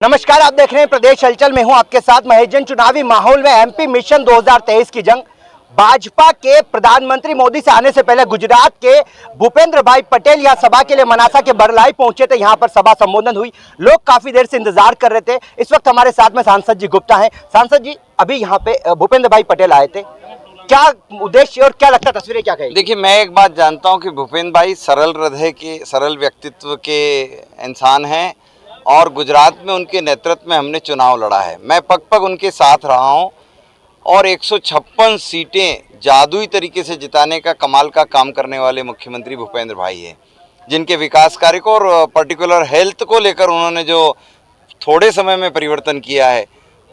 नमस्कार, आप देख रहे हैं प्रदेश हलचल में हूं आपके साथ महेश जैन। चुनावी माहौल में एमपी मिशन 2023 की जंग। भाजपा के प्रधानमंत्री मोदी से आने से पहले गुजरात के भूपेंद्र भाई पटेल यहां सभा के लिए मनासा के बरलाई पहुंचे थे। यहां पर सभा संबोधन हुई। लोग काफी देर से इंतजार कर रहे थे। इस वक्त हमारे साथ में सांसद जी गुप्ता हैं। सांसद जी, अभी यहाँ पे भूपेंद्र भाई पटेल आए थे, क्या उद्देश्य और क्या लगता है, तस्वीरें क्या कहेगी? देखिए, मैं एक बात जानता हूं कि भूपेंद्र भाई सरल हृदय के, सरल व्यक्तित्व के इंसान हैं और गुजरात में उनके नेतृत्व में हमने चुनाव लड़ा है। मैं पग पग उनके साथ रहा हूं और 156 सीटें जादुई तरीके से जिताने का कमाल का काम करने वाले मुख्यमंत्री भूपेंद्र भाई हैं, जिनके विकास कार्य को और पर्टिकुलर हेल्थ को लेकर उन्होंने जो थोड़े समय में परिवर्तन किया है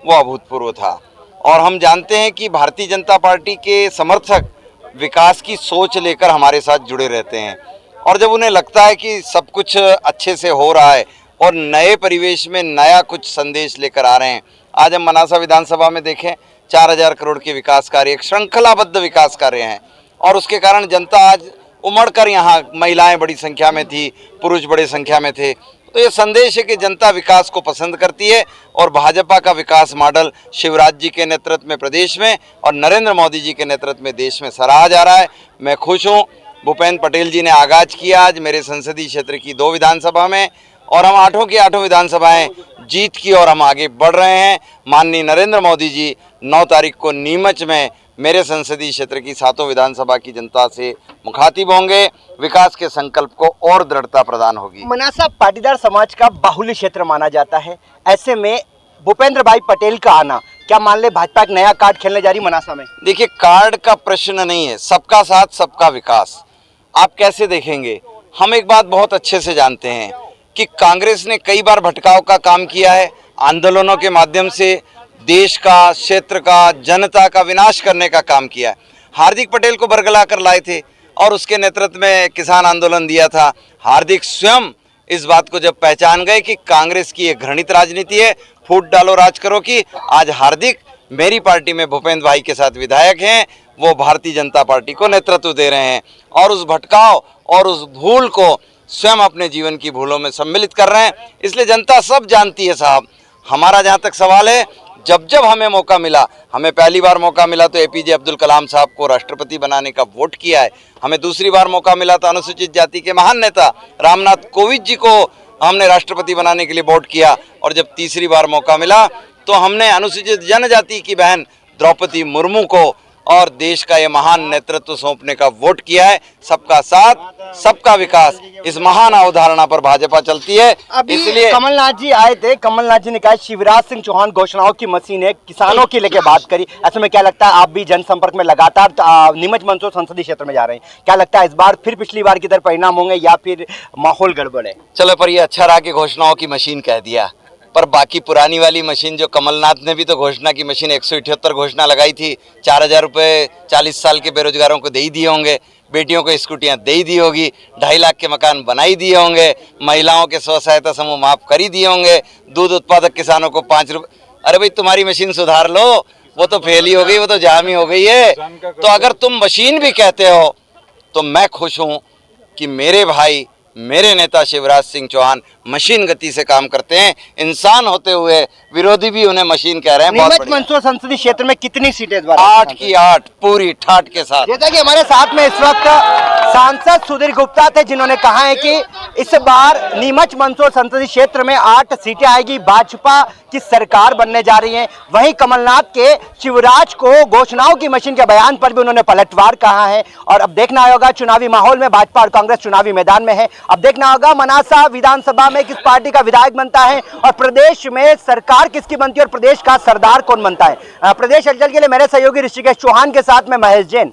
वो अभूतपूर्व था। और हम जानते हैं कि भारतीय जनता पार्टी के समर्थक विकास की सोच लेकर हमारे साथ जुड़े रहते हैं और जब उन्हें लगता है कि सब कुछ अच्छे से हो रहा है और नए परिवेश में नया कुछ संदेश लेकर आ रहे हैं। आज हम मनासा विधानसभा में देखें, 4000 करोड़ के विकास कार्य, एक श्रृंखलाबद्ध विकास कार्य हैं और उसके कारण जनता आज उमड़कर यहाँ, महिलाएं बड़ी संख्या में थी, पुरुष बड़ी संख्या में थे। तो ये संदेश है कि जनता विकास को पसंद करती है और भाजपा का विकास मॉडल शिवराज जी के नेतृत्व में प्रदेश में और नरेंद्र मोदी जी के नेतृत्व में देश में सराहा जा रहा है। मैं खुश हूँ। भूपेंद्र पटेल जी ने आगाज किया आज मेरे संसदीय क्षेत्र की 2 विधानसभा में और हम 8 की 8 विधानसभाएं जीत की और हम आगे बढ़ रहे हैं। माननीय नरेंद्र मोदी जी 9 तारीख को नीमच में मेरे संसदीय क्षेत्र की 7 विधानसभा की जनता से मुखातिब होंगे। विकास के संकल्प को और दृढ़ता प्रदान होगी। मनासा पाटीदार समाज का बाहुल्य क्षेत्र माना जाता है। ऐसे में भूपेंद्र भाई पटेल का आना, क्या मान ले भाजपा एक नया कार्ड खेलने जा रही मनासा में? देखिए, कार्ड का प्रश्न नहीं है, सबका साथ सबका विकास। आप कैसे देखेंगे? हम एक बात बहुत अच्छे से जानते हैं कि कांग्रेस ने कई बार भटकाव का काम किया है, आंदोलनों के माध्यम से देश का, क्षेत्र का, जनता का विनाश करने का काम किया है। हार्दिक पटेल को बरगला कर लाए थे और उसके नेतृत्व में किसान आंदोलन दिया था। हार्दिक स्वयं इस बात को जब पहचान गए कि कांग्रेस की एक घृणित राजनीति है, फूट डालो राज करो की, आज हार्दिक मेरी पार्टी में भूपेंद्र भाई के साथ विधायक हैं, वो भारतीय जनता पार्टी को नेतृत्व दे रहे हैं और उस भटकाव और उस भूल को स्वयं अपने जीवन की भूलों में सम्मिलित कर रहे हैं। इसलिए जनता सब जानती है साहब। हमारा जहाँ तक सवाल है, जब जब हमें मौका मिला, हमें पहली बार मौका मिला तो एपीजे अब्दुल कलाम साहब को राष्ट्रपति बनाने का वोट किया है। हमें दूसरी बार मौका मिला तो अनुसूचित जाति के महान नेता रामनाथ कोविंद जी को हमने राष्ट्रपति बनाने के लिए वोट किया और जब तीसरी बार मौका मिला तो हमने अनुसूचित जनजाति की बहन द्रौपदी मुर्मू को और देश का ये महान नेतृत्व सौंपने का वोट किया है। सबका साथ सबका विकास, इस महान अवधारणा पर भाजपा चलती है। इसलिए कमलनाथ जी आए थे, कमलनाथ जी ने कहा शिवराज सिंह चौहान घोषणाओं की मशीन है, किसानों की लेके बात करी। ऐसे में क्या लगता है, आप भी जनसंपर्क में लगातार नीमच मंदसौर संसदीय क्षेत्र में जा रहे हैं, क्या लगता है इस बार फिर पिछली बार की तरह परिणाम होंगे या फिर माहौल गड़बड़ है? चलो, पर ये अच्छा रहा कि घोषणाओं की मशीन कह दिया, पर बाकी पुरानी वाली मशीन जो कमलनाथ ने भी तो घोषणा की मशीन 178 घोषणा लगाई थी। 4000 रुपये 40 साल के बेरोजगारों को दे ही दिए होंगे, बेटियों को स्कूटियां दे ही दी होगी, 2.5 लाख के मकान बनाई दिए होंगे, महिलाओं के स्व सहायता समूह माफ कर ही दिए होंगे, दूध उत्पादक किसानों को 5 रुपये। अरे भाई, तुम्हारी मशीन सुधार लो, वो तो फेल ही हो गई, वो तो जाम ही हो गई है। तो अगर तुम मशीन भी कहते हो तो मैं खुश हूँ कि मेरे भाई, मेरे नेता शिवराज सिंह चौहान मशीन गति से काम करते हैं। इंसान होते हुए विरोधी भी उन्हें मशीन कह रहे हैं। नीमच मंदसौर संसदीय क्षेत्र में कितनी सीटें? 8 की 8 पूरी ठाट के साथ। जैसा कि हमारे साथ में इस वक्त सांसद सुधीर गुप्ता थे, जिन्होंने कहा है कि इस बार नीमच मंदसौर संसदीय क्षेत्र में 8 सीटें आएगी, भाजपा की सरकार बनने जा रही है। वहीं कमलनाथ के शिवराज को घोषणाओं की मशीन के बयान पर भी उन्होंने पलटवार कहा है। और अब देखना होगा, चुनावी माहौल में भाजपा और कांग्रेस चुनावी मैदान में है। अब देखना होगा मनासा विधानसभा में किस पार्टी का विधायक बनता है और प्रदेश में सरकार किसकी बनती है और प्रदेश का सरदार कौन बनता है। प्रदेश हलचल के लिए मेरे सहयोगी ऋषिकेश चौहान के साथ में महेश जैन।